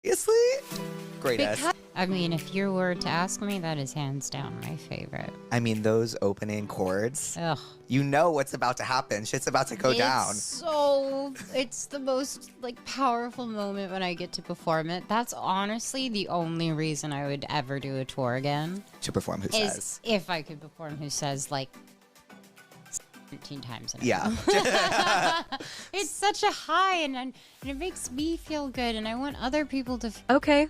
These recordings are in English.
Seriously? Greatest. I mean, if you were to ask me, that is hands down my favorite. I mean, those opening chords. Ugh. You know what's about to happen. Shit's about to go down. It's the most, like, powerful moment when I get to perform it. That's honestly the only reason I would ever do a tour again. To perform Who is Says. if I could perform Who Says, like, 17 times in a Yeah. row. It's such a high, and it makes me feel good, and I want other people to Okay,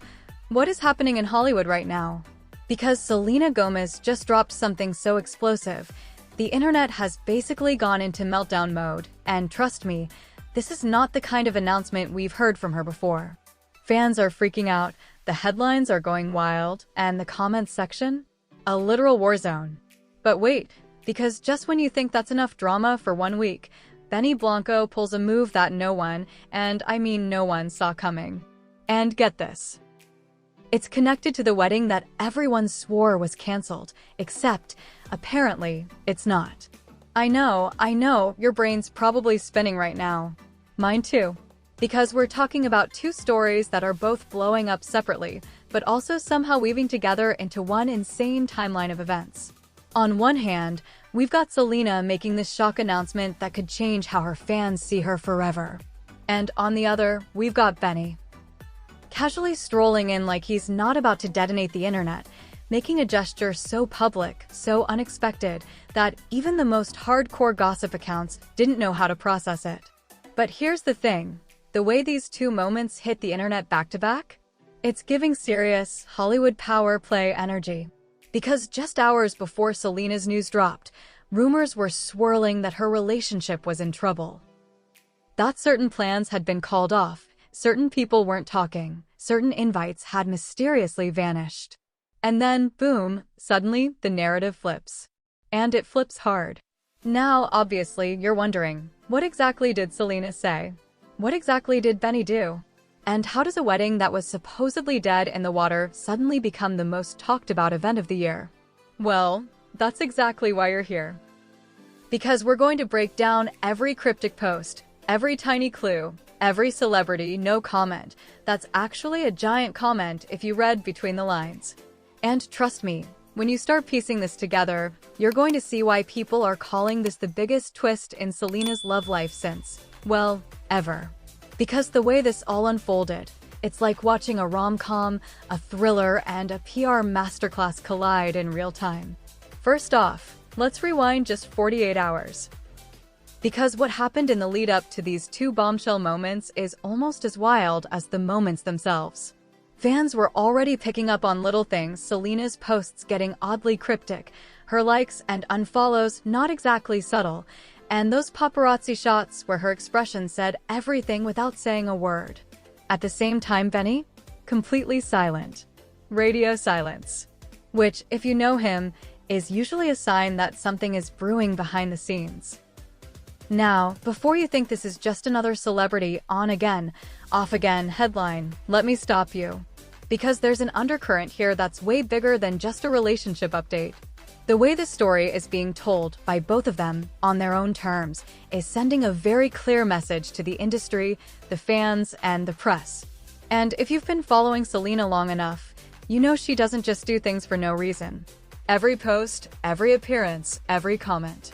what is happening in Hollywood right now? Because Selena Gomez just dropped something so explosive, the internet has basically gone into meltdown mode, and trust me, this is not the kind of announcement we've heard from her before. Fans are freaking out, the headlines are going wild, and the comments section? A literal war zone. But wait, because just when you think that's enough drama for 1 week, Blanco pulls a move that no one, and I mean no one, saw coming. And get this. It's connected to the wedding that everyone swore was canceled, except, apparently, it's not. I know, your brain's probably spinning right now. Mine too. Because we're talking about two stories that are both blowing up separately, but also somehow weaving together into one insane timeline of events. On one hand, we've got Selena making this shock announcement that could change how her fans see her forever. And on the other, we've got Benny, casually strolling in like he's not about to detonate the internet, making a gesture so public, so unexpected, that even the most hardcore gossip accounts didn't know how to process it. But here's the thing, the way these two moments hit the internet back-to-back? It's giving serious Hollywood power play energy. Because just hours before Selena's news dropped, rumors were swirling that her relationship was in trouble. That certain plans had been called off, certain people weren't talking, certain invites had mysteriously vanished. And then, boom, suddenly the narrative flips. And it flips hard. Now, obviously, you're wondering, what exactly did Selena say? What exactly did Benny do? And how does a wedding that was supposedly dead in the water suddenly become the most talked about event of the year? Well, that's exactly why you're here. Because we're going to break down every cryptic post, every tiny clue, every celebrity no comment that's actually a giant comment if you read between the lines. And trust me, when you start piecing this together, you're going to see why people are calling this the biggest twist in Selena's love life since, well, ever. Because the way this all unfolded, it's like watching a rom-com, a thriller, and a PR masterclass collide in real time. First off, let's rewind just 48 hours. Because what happened in the lead-up to these two bombshell moments is almost as wild as the moments themselves. Fans were already picking up on little things, Selena's posts getting oddly cryptic, her likes and unfollows not exactly subtle, and those paparazzi shots where her expression said everything without saying a word. At the same time, Benny? Completely silent. Radio silence. Which, if you know him, is usually a sign that something is brewing behind the scenes. Now, before you think this is just another celebrity on again, off again headline, let me stop you. Because there's an undercurrent here that's way bigger than just a relationship update. The way the story is being told by both of them, on their own terms, is sending a very clear message to the industry, the fans, and the press. And if you've been following Selena long enough, you know she doesn't just do things for no reason. Every post, every appearance, every comment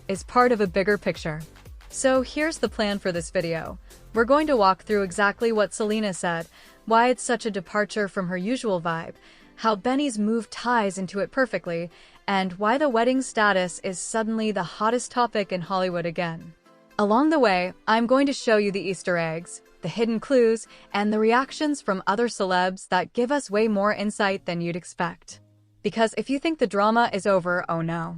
is part of a bigger picture. So here's the plan for this video. We're going to walk through exactly what Selena said, why it's such a departure from her usual vibe, how Benny's move ties into it perfectly, and why the wedding status is suddenly the hottest topic in Hollywood again. Along the way, I'm going to show you the Easter eggs, the hidden clues, and the reactions from other celebs that give us way more insight than you'd expect. Because if you think the drama is over, oh no.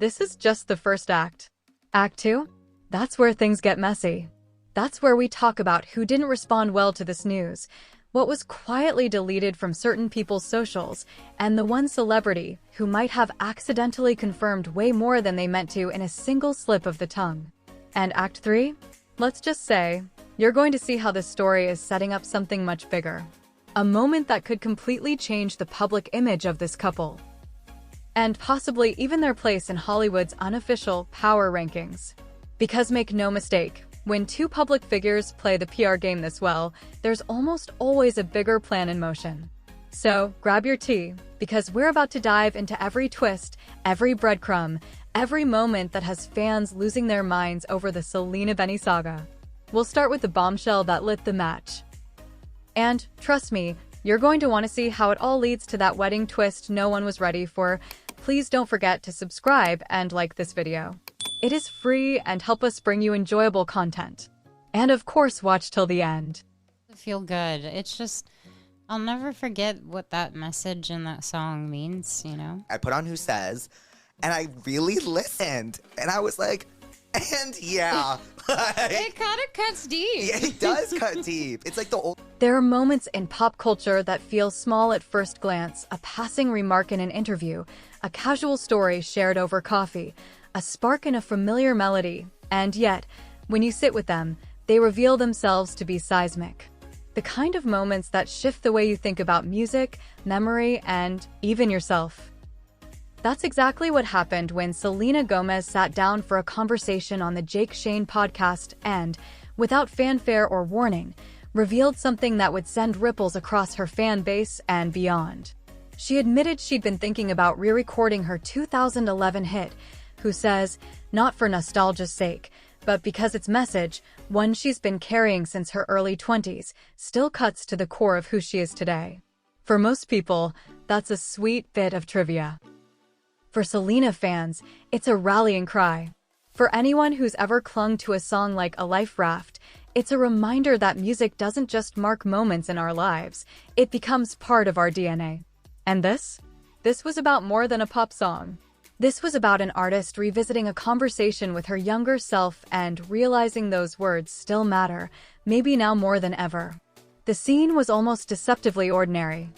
This is just the first act. Act 2? That's where things get messy. That's where we talk about who didn't respond well to this news, what was quietly deleted from certain people's socials, and the one celebrity who might have accidentally confirmed way more than they meant to in a single slip of the tongue. And Act 3? Let's just say, you're going to see how this story is setting up something much bigger. A moment that could completely change the public image of this couple. And possibly even their place in Hollywood's unofficial power rankings. Because make no mistake, When two public figures play the PR game this well, there's almost always a bigger plan in motion. So, grab your tea, because we're about to dive into every twist, every breadcrumb, every moment that has fans losing their minds over the Selena Benny saga. We'll start with the bombshell that lit the match. And, trust me, you're going to want to see how it all leads to that wedding twist no one was ready for. Please don't forget to subscribe and like this video. It is free and help us bring you enjoyable content. And of course, watch till the end. I feel good. It's just, I'll never forget what that message in that song means, you know? I put on Who Says, and I really listened. And I was like, and yeah. It kind of cuts deep. Yeah, it does cut deep. It's like the old... There are moments in pop culture that feel small at first glance, a passing remark in an interview, a casual story shared over coffee, a spark in a familiar melody, and yet, when you sit with them, they reveal themselves to be seismic. The kind of moments that shift the way you think about music, memory, and even yourself. That's exactly what happened when Selena Gomez sat down for a conversation on the Jake Shane podcast and, without fanfare or warning, revealed something that would send ripples across her fan base and beyond. She admitted she'd been thinking about re-recording her 2011 hit, Who Says, not for nostalgia's sake, but because its message, one she's been carrying since her early 20s, still cuts to the core of who she is today. For most people, that's a sweet bit of trivia. For Selena fans, it's a rallying cry. For anyone who's ever clung to a song like A Life Raft, it's a reminder that music doesn't just mark moments in our lives, it becomes part of our DNA. And this? This was about more than a pop song. This was about an artist revisiting a conversation with her younger self and realizing those words still matter, maybe now more than ever. The scene was almost deceptively ordinary.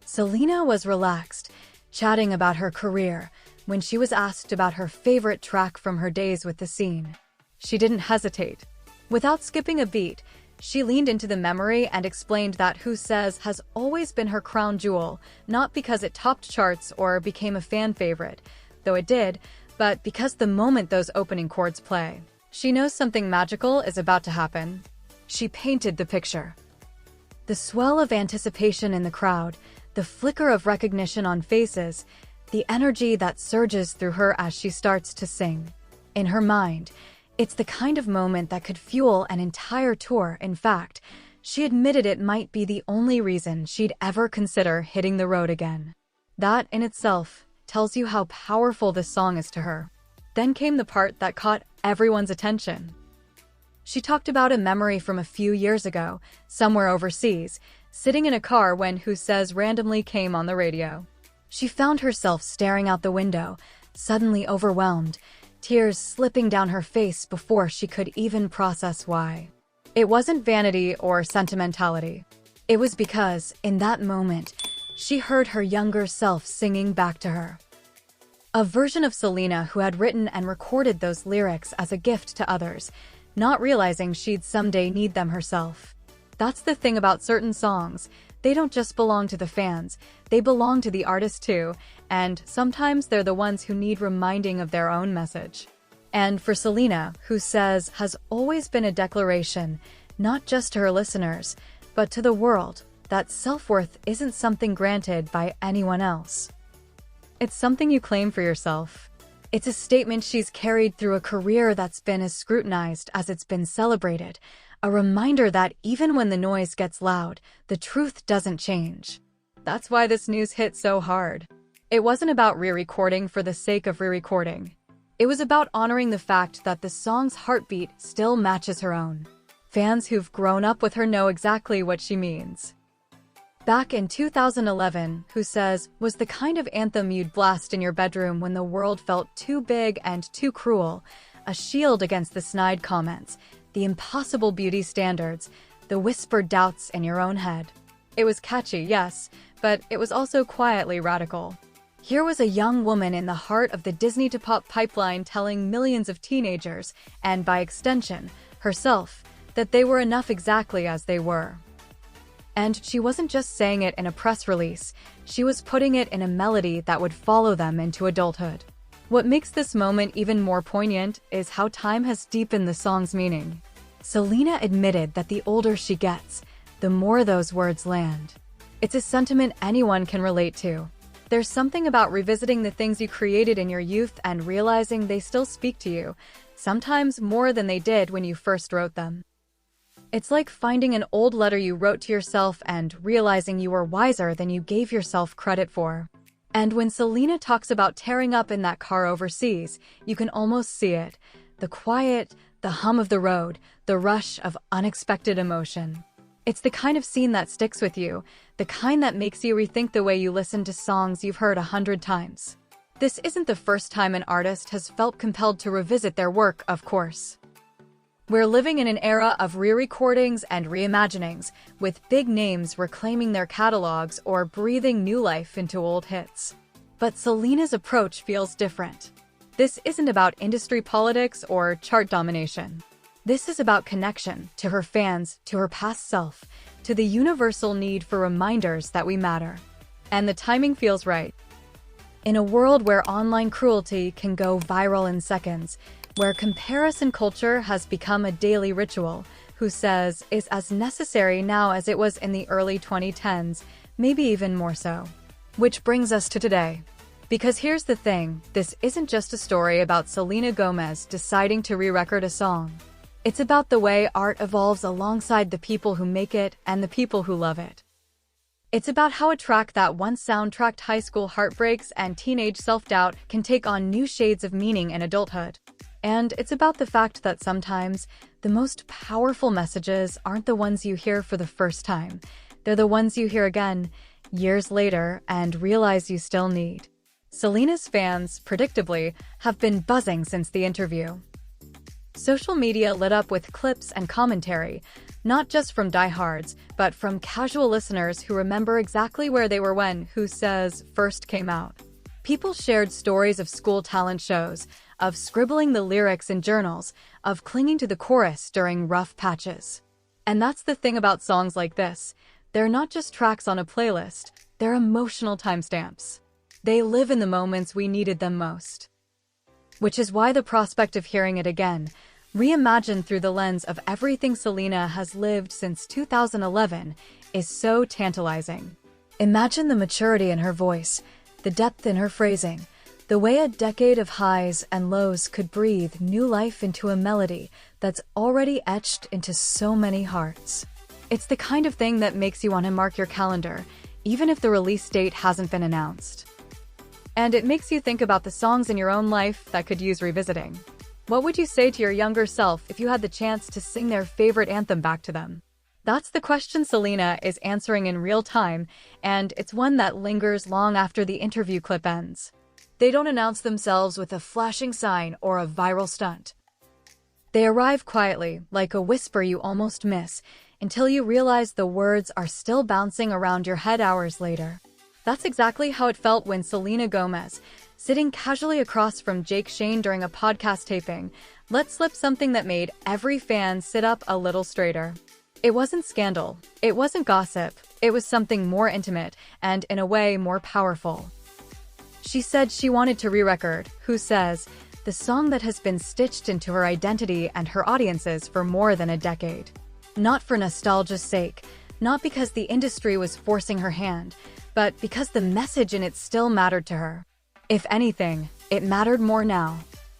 Selena was relaxed, chatting about her career, when she was asked about her favorite track from her days with the scene. She didn't hesitate. Without skipping a beat, she leaned into the memory and explained that Who Says has always been her crown jewel, not because it topped charts or became a fan favorite, though it did, but because the moment those opening chords play, she knows something magical is about to happen. She painted the picture. The swell of anticipation in the crowd, the flicker of recognition on faces, the energy that surges through her as she starts to sing. In her mind, it's the kind of moment that could fuel an entire tour. In fact, she admitted it might be the only reason she'd ever consider hitting the road again. That in itself tells you how powerful this song is to her. Then came the part that caught everyone's attention. She talked about a memory from a few years ago, somewhere overseas, sitting in a car when Who Says randomly came on the radio. She found herself staring out the window, suddenly overwhelmed, tears slipping down her face before she could even process why. It wasn't vanity or sentimentality. It was because, in that moment, she heard her younger self singing back to her. A version of Selena who had written and recorded those lyrics as a gift to others, not realizing she'd someday need them herself. That's the thing about certain songs. They don't just belong to the fans, they belong to the artist too, and sometimes they're the ones who need reminding of their own message. And for Selena, Who Says has always been a declaration, not just to her listeners, but to the world, that self-worth isn't something granted by anyone else. It's something you claim for yourself. It's a statement she's carried through a career that's been as scrutinized as it's been celebrated, a reminder that even when the noise gets loud, the truth doesn't change. That's why this news hit so hard. It wasn't about re-recording for the sake of re-recording. It was about honoring the fact that the song's heartbeat still matches her own. Fans who've grown up with her know exactly what she means. Back in 2011, Who Says was the kind of anthem you'd blast in your bedroom when the world felt too big and too cruel, a shield against the snide comments, the impossible beauty standards, the whispered doubts in your own head. It was catchy, yes, but it was also quietly radical. Here was a young woman in the heart of the Disney-to-pop pipeline telling millions of teenagers, and by extension, herself, that they were enough exactly as they were. And she wasn't just saying it in a press release, she was putting it in a melody that would follow them into adulthood. What makes this moment even more poignant is how time has deepened the song's meaning. Selena admitted that the older she gets, the more those words land. It's a sentiment anyone can relate to. There's something about revisiting the things you created in your youth and realizing they still speak to you, sometimes more than they did when you first wrote them. It's like finding an old letter you wrote to yourself and realizing you were wiser than you gave yourself credit for. And when Selena talks about tearing up in that car overseas, you can almost see it. The quiet, the hum of the road, the rush of unexpected emotion. It's the kind of scene that sticks with you, the kind that makes you rethink the way you listen to songs you've heard 100 times. This isn't the first time an artist has felt compelled to revisit their work, of course. We're living in an era of re-recordings and reimaginings, with big names reclaiming their catalogs or breathing new life into old hits. But Selena's approach feels different. This isn't about industry politics or chart domination. This is about connection to her fans, to her past self, to the universal need for reminders that we matter. And the timing feels right. In a world where online cruelty can go viral in seconds, where comparison culture has become a daily ritual, Who Says is as necessary now as it was in the early 2010s, maybe even more so. Which brings us to today. Because here's the thing, this isn't just a story about Selena Gomez deciding to re-record a song. It's about the way art evolves alongside the people who make it and the people who love it. It's about how a track that once soundtracked high school heartbreaks and teenage self-doubt can take on new shades of meaning in adulthood. And it's about the fact that sometimes the most powerful messages aren't the ones you hear for the first time. They're the ones you hear again, years later, and realize you still need. Selena's fans, predictably, have been buzzing since the interview. Social media lit up with clips and commentary, not just from diehards, but from casual listeners who remember exactly where they were when Who Says first came out. People shared stories of school talent shows, of scribbling the lyrics in journals, of clinging to the chorus during rough patches. And that's the thing about songs like this. They're not just tracks on a playlist, they're emotional timestamps. They live in the moments we needed them most. Which is why the prospect of hearing it again, reimagined through the lens of everything Selena has lived since 2011, is so tantalizing. Imagine the maturity in her voice, the depth in her phrasing, the way a decade of highs and lows could breathe new life into a melody that's already etched into so many hearts. It's the kind of thing that makes you want to mark your calendar, even if the release date hasn't been announced. And it makes you think about the songs in your own life that could use revisiting. What would you say to your younger self if you had the chance to sing their favorite anthem back to them? That's the question Selena is answering in real time, and it's one that lingers long after the interview clip ends. They don't announce themselves with a flashing sign or a viral stunt. They arrive quietly, like a whisper you almost miss, until you realize the words are still bouncing around your head hours later. That's exactly how it felt when Selena Gomez, sitting casually across from Jake Shane during a podcast taping, let slip something that made every fan sit up a little straighter. It wasn't scandal, it wasn't gossip, it was something more intimate and, in a way, more powerful. She said she wanted to re-record Who Says, the song that has been stitched into her identity and her audiences for more than a decade. Not for nostalgia's sake, not because the industry was forcing her hand, but because the message in it still mattered to her. If anything, it mattered more now.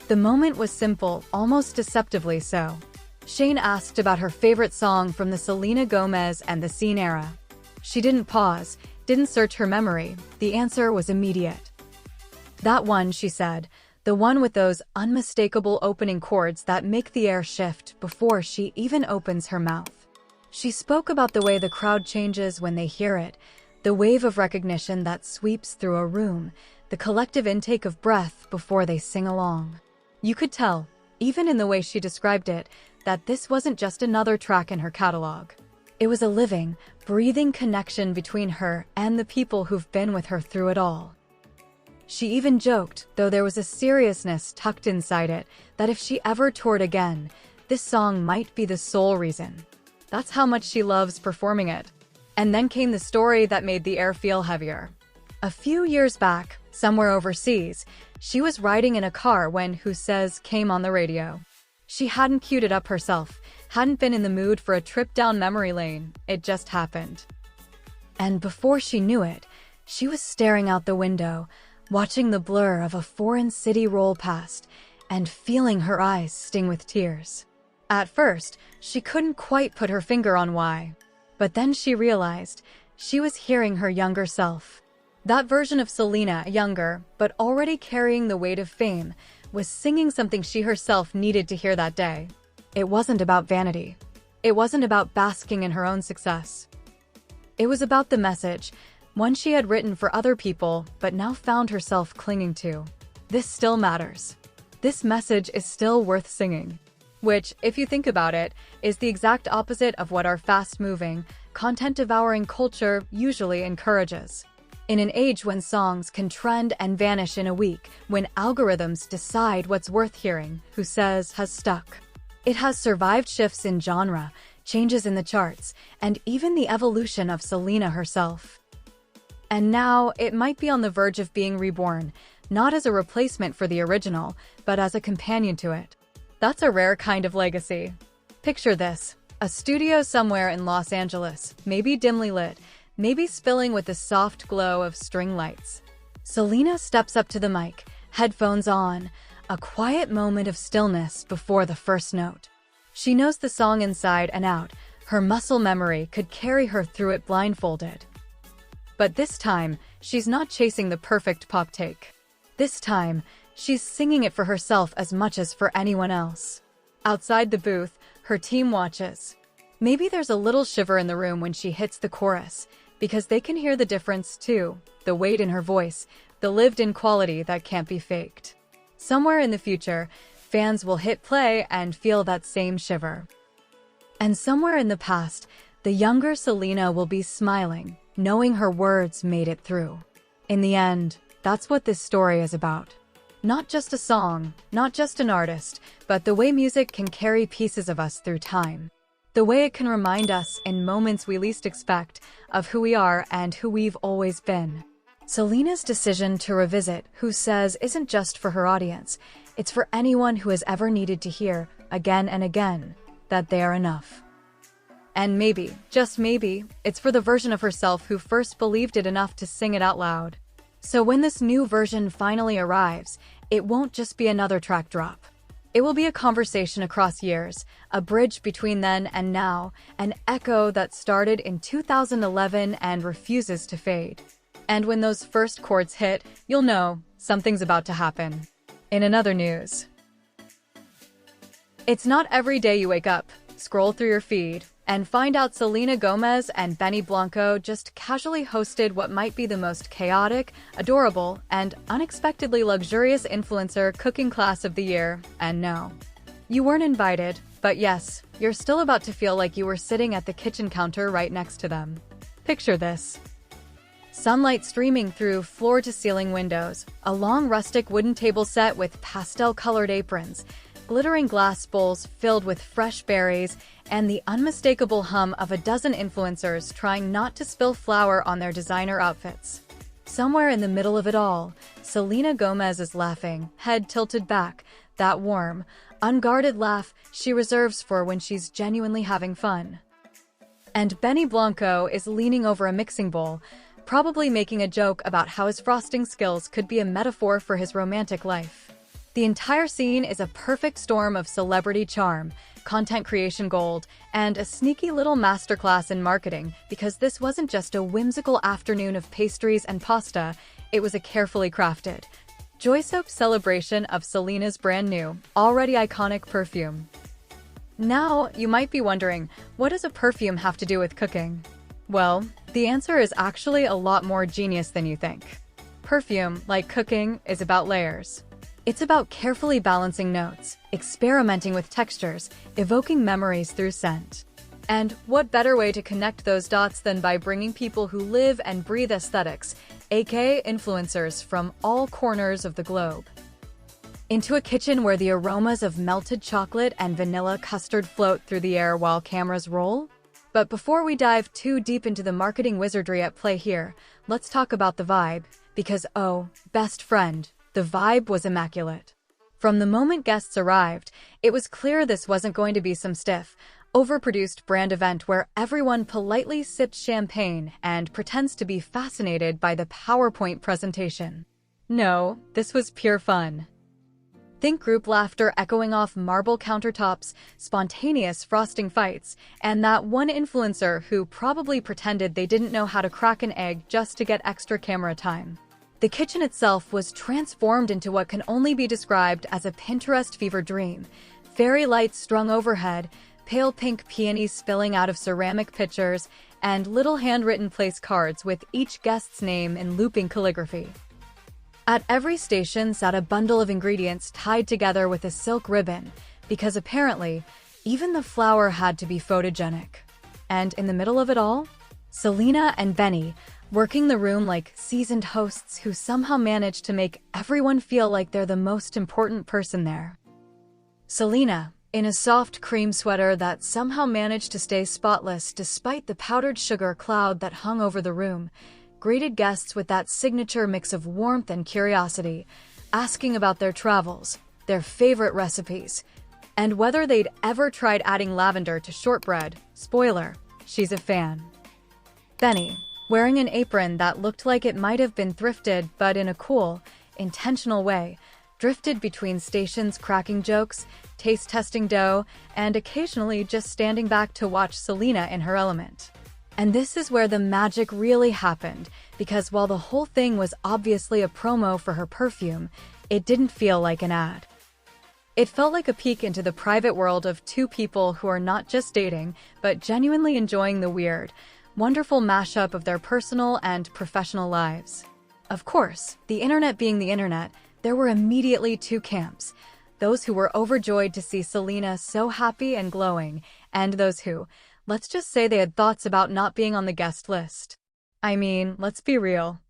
The moment was simple, almost deceptively so. Shane asked about her favorite song from the Selena Gomez and the Scene era. She didn't pause, didn't search her memory. The answer was immediate. That one, she said, the one with those unmistakable opening chords that make the air shift before she even opens her mouth. She spoke about the way the crowd changes when they hear it, the wave of recognition that sweeps through a room, the collective intake of breath before they sing along. You could tell, even in the way she described it, that this wasn't just another track in her catalog. It was a living, breathing connection between her and the people who've been with her through it all. She even joked, though there was a seriousness tucked inside it, that if she ever toured again, this song might be the sole reason. That's how much she loves performing it. And then came the story that made the air feel heavier. A few years back, Somewhere overseas, she was riding in a car when Who Says came on the radio. She hadn't queued it up herself, hadn't been in the mood for a trip down memory lane. It just happened. And before she knew it, she was staring out the window, watching the blur of a foreign city roll past, and feeling her eyes sting with tears. At first, she couldn't quite put her finger on why. But then she realized she was hearing her younger self. That version of Selena, younger, but already carrying the weight of fame, was singing something she herself needed to hear that day. It wasn't about vanity. It wasn't about basking in her own success. It was about the message, one she had written for other people, but now found herself clinging to. This still matters. This message is still worth singing. Which, if you think about it, is the exact opposite of what our fast-moving, content-devouring culture usually encourages. In an age when songs can trend and vanish in a week, when algorithms decide what's worth hearing, Who Says has stuck. It has survived shifts in genre, changes in the charts, and even the evolution of Selena herself. And now, it might be on the verge of being reborn, not as a replacement for the original, but as a companion to it. That's a rare kind of legacy. Picture this: a studio somewhere in Los Angeles, maybe dimly lit, maybe spilling with the soft glow of string lights. Selena steps up to the mic, headphones on, a quiet moment of stillness before the first note. She knows the song inside and out. Her muscle memory could carry her through it blindfolded. But this time, she's not chasing the perfect pop take. This time, she's singing it for herself as much as for anyone else. Outside the booth, her team watches. Maybe there's a little shiver in the room when she hits the chorus, because they can hear the difference too, the weight in her voice, the lived-in quality that can't be faked. Somewhere in the future, fans will hit play and feel that same shiver. And somewhere in the past, the younger Selena will be smiling, knowing her words made it through. In the end, that's what this story is about. Not just a song, not just an artist, but the way music can carry pieces of us through time. The way it can remind us, in moments we least expect, of who we are and who we've always been. Selena's decision to revisit Who Says isn't just for her audience. It's for anyone who has ever needed to hear, again and again, that they are enough. And maybe, just maybe, it's for the version of herself who first believed it enough to sing it out loud. So when this new version finally arrives, it won't just be another track drop. It will be a conversation across years, a bridge between then and now, an echo that started in 2011 and refuses to fade. And when those first chords hit, you'll know something's about to happen. In another news, it's not every day you wake up, scroll through your feed, and find out Selena Gomez and Blanco just casually hosted what might be the most chaotic, adorable, and unexpectedly luxurious influencer cooking class of the year. And no, you weren't invited, but yes, you're still about to feel like you were sitting at the kitchen counter right next to them. Picture this: sunlight streaming through floor-to-ceiling windows, a long rustic wooden table set with pastel-colored aprons, glittering glass bowls filled with fresh berries, and the unmistakable hum of a dozen influencers trying not to spill flour on their designer outfits. Somewhere in the middle of it all, Selena Gomez is laughing, head tilted back, that warm, unguarded laugh she reserves for when she's genuinely having fun. And Blanco is leaning over a mixing bowl, probably making a joke about how his frosting skills could be a metaphor for his romantic life. The entire scene is a perfect storm of celebrity charm, content creation gold, and a sneaky little masterclass in marketing, because this wasn't just a whimsical afternoon of pastries and pasta, it was a carefully crafted, joy-soaked celebration of Selena's brand new, already iconic perfume. Now, you might be wondering, what does a perfume have to do with cooking? Well, the answer is actually a lot more genius than you think. Perfume, like cooking, is about layers. It's about carefully balancing notes, experimenting with textures, evoking memories through scent. And what better way to connect those dots than by bringing people who live and breathe aesthetics, aka influencers from all corners of the globe, into a kitchen where the aromas of melted chocolate and vanilla custard float through the air while cameras roll? But before we dive too deep into the marketing wizardry at play here, let's talk about the vibe, because, oh, best friend, the vibe was immaculate. From the moment guests arrived, it was clear this wasn't going to be some stiff, overproduced brand event where everyone politely sips champagne and pretends to be fascinated by the PowerPoint presentation. No, this was pure fun. Think group laughter echoing off marble countertops, spontaneous frosting fights, and that one influencer who probably pretended they didn't know how to crack an egg just to get extra camera time. The kitchen itself was transformed into what can only be described as a Pinterest fever dream. Fairy lights strung overhead, pale pink peonies spilling out of ceramic pitchers, and little handwritten place cards with each guest's name in looping calligraphy. At every station sat a bundle of ingredients tied together with a silk ribbon, because apparently, even the flour had to be photogenic. And in the middle of it all, Selena and Benny, working the room like seasoned hosts who somehow managed to make everyone feel like they're the most important person there. Selena, in a soft cream sweater that somehow managed to stay spotless despite the powdered sugar cloud that hung over the room, greeted guests with that signature mix of warmth and curiosity, asking about their travels, their favorite recipes, and whether they'd ever tried adding lavender to shortbread. Spoiler, she's a fan. Benny, wearing an apron that looked like it might have been thrifted but in a cool, intentional way, drifted between stations cracking jokes, taste-testing dough, and occasionally just standing back to watch Selena in her element. And this is where the magic really happened, because while the whole thing was obviously a promo for her perfume, it didn't feel like an ad. It felt like a peek into the private world of two people who are not just dating, but genuinely enjoying the weird, wonderful mashup of their personal and professional lives. Of course, the internet being the internet, there were immediately two camps. Those who were overjoyed to see Selena so happy and glowing, and those who, let's just say they had thoughts about not being on the guest list. I mean, let's be real.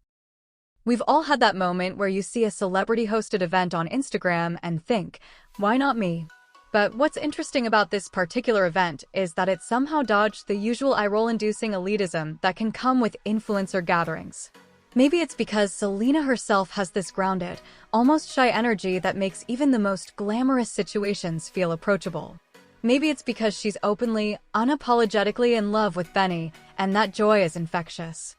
We've all had that moment where you see a celebrity-hosted event on Instagram and think, why not me? But what's interesting about this particular event is that it somehow dodged the usual eye-roll-inducing elitism that can come with influencer gatherings. Maybe it's because Selena herself has this grounded, almost shy energy that makes even the most glamorous situations feel approachable. Maybe it's because she's openly, unapologetically in love with Benny, and that joy is infectious.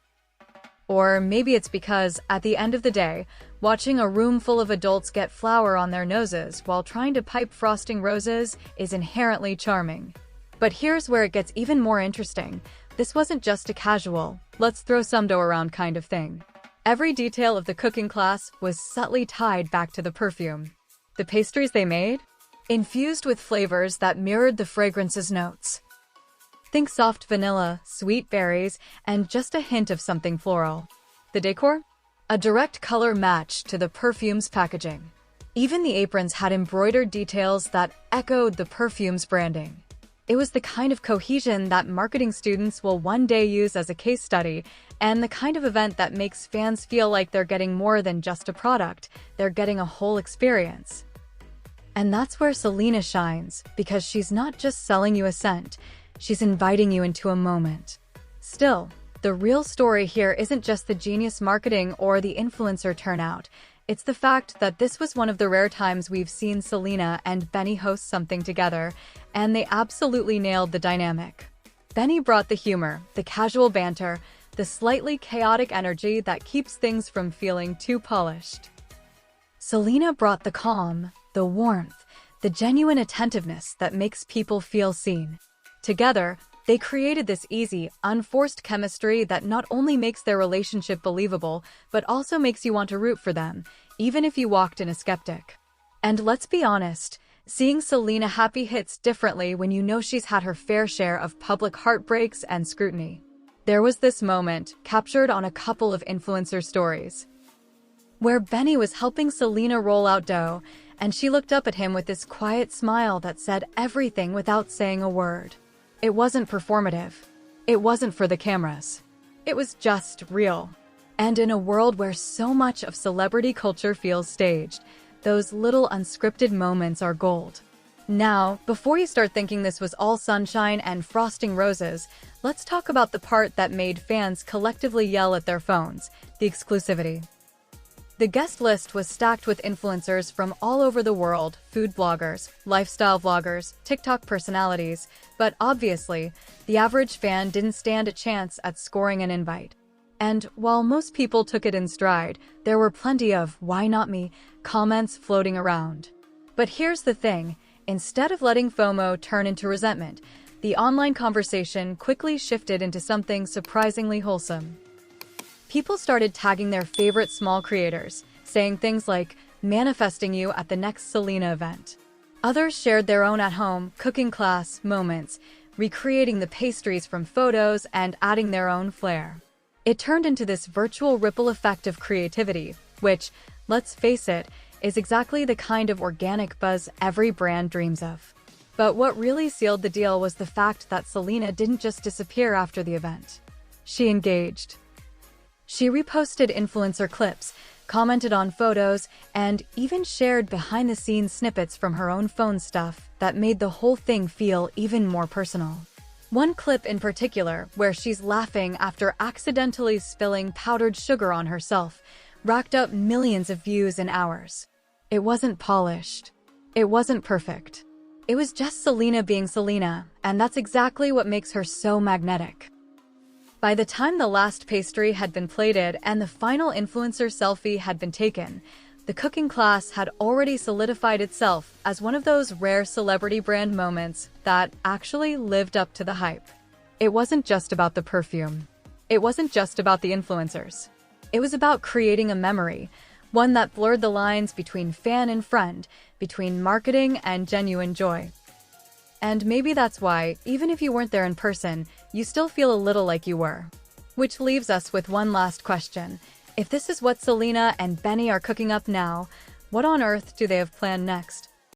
Or maybe it's because, at the end of the day, watching a room full of adults get flour on their noses while trying to pipe frosting roses is inherently charming. But here's where it gets even more interesting. This wasn't just a casual, let's throw some dough around kind of thing. Every detail of the cooking class was subtly tied back to the perfume. The pastries they made? Infused with flavors that mirrored the fragrance's notes. Think soft vanilla, sweet berries, and just a hint of something floral. The decor? A direct color match to the perfume's packaging. Even the aprons had embroidered details that echoed the perfume's branding. It was the kind of cohesion that marketing students will one day use as a case study, and the kind of event that makes fans feel like they're getting more than just a product, they're getting a whole experience. And that's where Selena shines, because she's not just selling you a scent, she's inviting you into a moment. Still, the real story here isn't just the genius marketing or the influencer turnout. It's the fact that this was one of the rare times we've seen Selena and Benny host something together, and they absolutely nailed the dynamic. Benny brought the humor, the casual banter, the slightly chaotic energy that keeps things from feeling too polished. Selena brought the calm, the warmth, the genuine attentiveness that makes people feel seen. Together, they created this easy, unforced chemistry that not only makes their relationship believable, but also makes you want to root for them, even if you walked in a skeptic. And let's be honest, seeing Selena happy hits differently when you know she's had her fair share of public heartbreaks and scrutiny. There was this moment, captured on a couple of influencer stories, where Benny was helping Selena roll out dough, and she looked up at him with this quiet smile that said everything without saying a word. It wasn't performative. It wasn't for the cameras. It was just real. And in a world where so much of celebrity culture feels staged, those little unscripted moments are gold. Now, before you start thinking this was all sunshine and frosting roses, let's talk about the part that made fans collectively yell at their phones, the exclusivity. The guest list was stacked with influencers from all over the world, food bloggers, lifestyle vloggers, TikTok personalities, but obviously, the average fan didn't stand a chance at scoring an invite. And while most people took it in stride, there were plenty of "why not me" comments floating around. But here's the thing, instead of letting FOMO turn into resentment, the online conversation quickly shifted into something surprisingly wholesome. People started tagging their favorite small creators, saying things like, "manifesting you at the next Selena event." Others shared their own at-home cooking class moments, recreating the pastries from photos and adding their own flair. It turned into this virtual ripple effect of creativity, which, let's face it, is exactly the kind of organic buzz every brand dreams of. But what really sealed the deal was the fact that Selena didn't just disappear after the event. She engaged. She reposted influencer clips, commented on photos, and even shared behind-the-scenes snippets from her own phone stuff that made the whole thing feel even more personal. One clip in particular, where she's laughing after accidentally spilling powdered sugar on herself, racked up millions of views in hours. It wasn't polished. It wasn't perfect. It was just Selena being Selena, and that's exactly what makes her so magnetic. By the time the last pastry had been plated and the final influencer selfie had been taken, the cooking class had already solidified itself as one of those rare celebrity brand moments that actually lived up to the hype. It wasn't just about the perfume. It wasn't just about the influencers. It was about creating a memory, one that blurred the lines between fan and friend, between marketing and genuine joy. And maybe that's why, even if you weren't there in person, you still feel a little like you were. Which leaves us with one last question. If this is what Selena and Benny are cooking up now, what on earth do they have planned next?